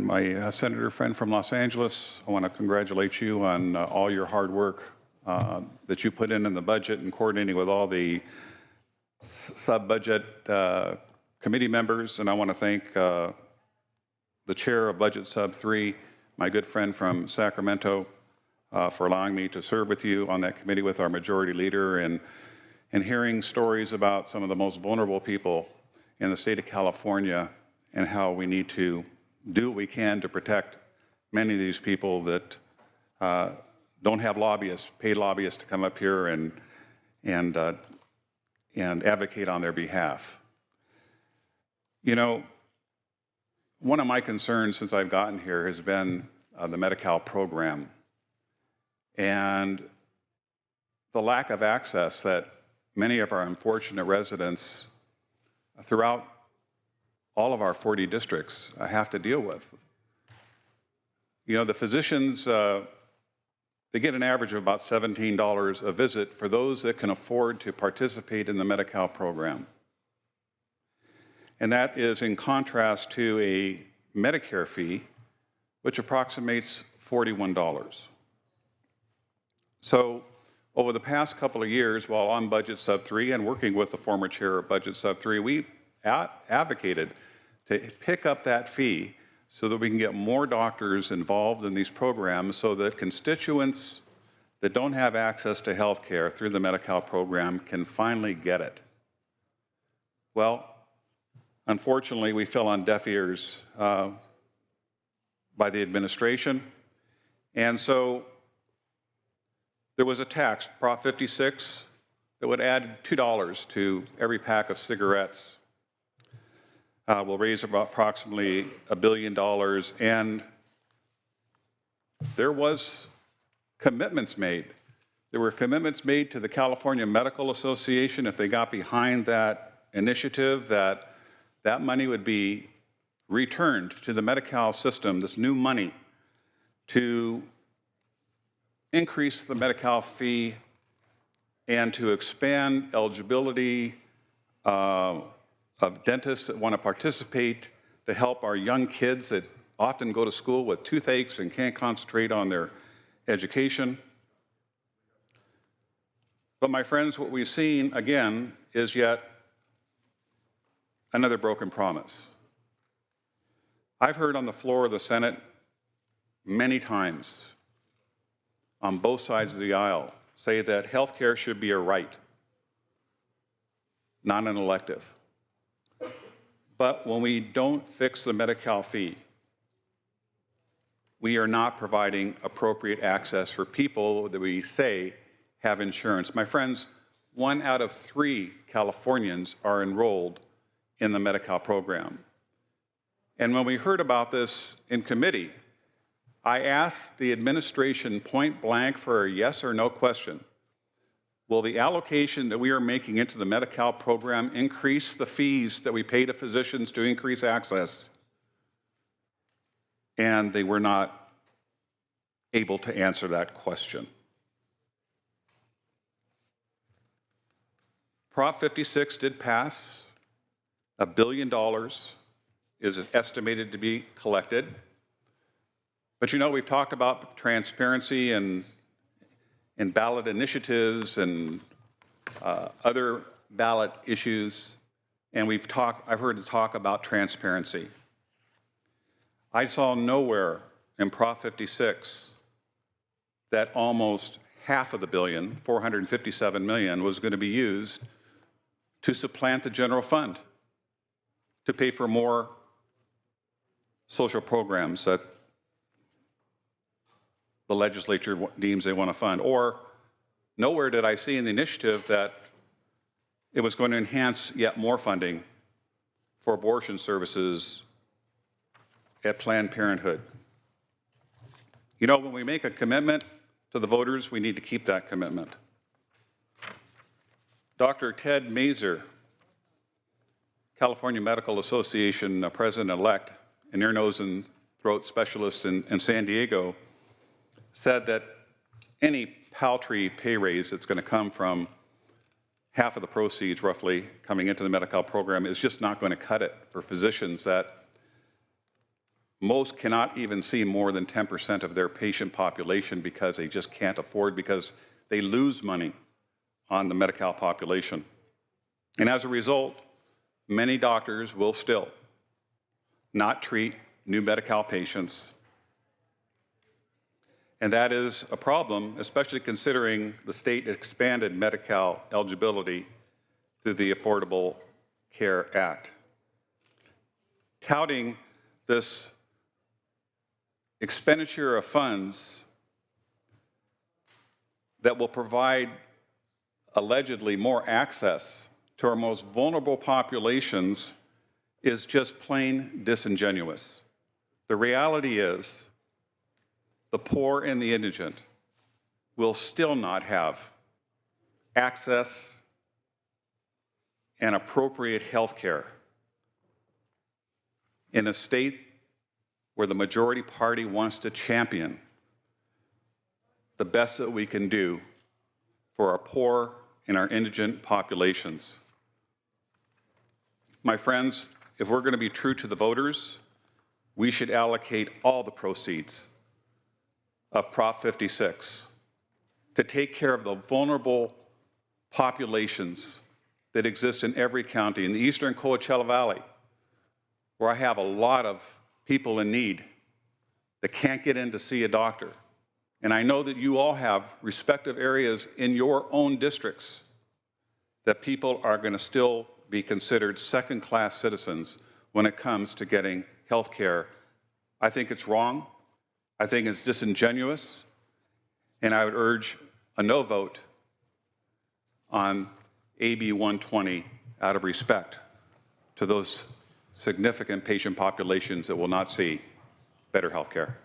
My senator friend from Los Angeles, I want to congratulate you on all your hard work that you put in the budget and coordinating with all the sub-budget committee members. And I want to thank the chair of Budget Sub 3, my good friend from Sacramento, for allowing me to serve with you on that committee with our majority leader and hearing stories about some of the most vulnerable people in the state of California and how we need to do what we can to protect many of these people that don't have lobbyists, paid lobbyists to come up here and advocate on their behalf. You know, one of my concerns since I've gotten here has been the Medi-Cal program and the lack of access that many of our unfortunate residents throughout all of our 40 districts have to deal with. You know, the physicians, they get an average of about $17 a visit for those that can afford to participate in the Medi-Cal program. And that is in contrast to a Medicare fee, which approximates $41. So over the past couple of years, while on Budget Sub 3 and working with the former chair of Budget Sub 3, we advocated to pick up that fee so that we can get more doctors involved in these programs so that constituents that don't have access to health care through the Medi-Cal program can finally get it. Well, unfortunately, we fell on deaf ears by the administration. And so there was a tax, Prop 56, that would add $2 to every pack of cigarettes. Will raise about approximately $1 billion, and there was commitments made. There were commitments made to the California Medical Association if they got behind that initiative that that money would be returned to the Medi-Cal system, this new money, to increase the Medi-Cal fee and to expand eligibility of dentists that want to participate to help our young kids that often go to school with toothaches and can't concentrate on their education. But my friends, what we've seen again is yet another broken promise. I've heard on the floor of the Senate many times on both sides of the aisle say that health care should be a right, not an elective. But when we don't fix the Medi-Cal fee, we are not providing appropriate access for people that we say have insurance. My friends, 1 out of 3 Californians are enrolled in the Medi-Cal program. And when we heard about this in committee, I asked the administration point blank for a yes or no question. Will the allocation that we are making into the Medi-Cal program increase the fees that we pay to physicians to increase access? And they were not able to answer that question. Prop 56 did pass. $1 billion is estimated to be collected. But you know, we've talked about transparency and ballot initiatives and other ballot issues, and I've heard talk about transparency. I saw nowhere in Prop 56 that almost half of the billion, $457 million, was going to be used to supplant the general fund, to pay for more social programs that the legislature deems they want to fund. Or nowhere did I see in the initiative that it was going to enhance yet more funding for abortion services at Planned Parenthood. You know, when we make a commitment to the voters, we need to keep that commitment. Dr. Ted Mazur, California Medical Association president-elect, an ear, nose, and throat specialist in San Diego, said that any paltry pay raise that's going to come from half of the proceeds roughly coming into the Medi-Cal program is just not going to cut it for physicians that Most cannot even see more than 10% of their patient population because they just can't afford, because they lose money on the Medi-Cal population. And as a result, many doctors will still not treat new Medi-Cal patients. And that is a problem, especially considering the state expanded Medi-Cal eligibility through the Affordable Care Act. Touting this expenditure of funds that will provide allegedly more access to our most vulnerable populations is just plain disingenuous. The reality is the poor and the indigent will still not have access and appropriate health care in a state where the majority party wants to champion the best that we can do for our poor and our indigent populations. My friends, if we're going to be true to the voters, we should allocate all the proceeds of Prop 56 to take care of the vulnerable populations that exist in every county. In the eastern Coachella Valley, where I have a lot of people in need that can't get in to see a doctor. And I know that you all have respective areas in your own districts that people are going to still be considered second-class citizens when it comes to getting health care. I think it's wrong. I think it's disingenuous. And I would urge a no vote on AB 120 out of respect to those significant patient populations that will not see better health care.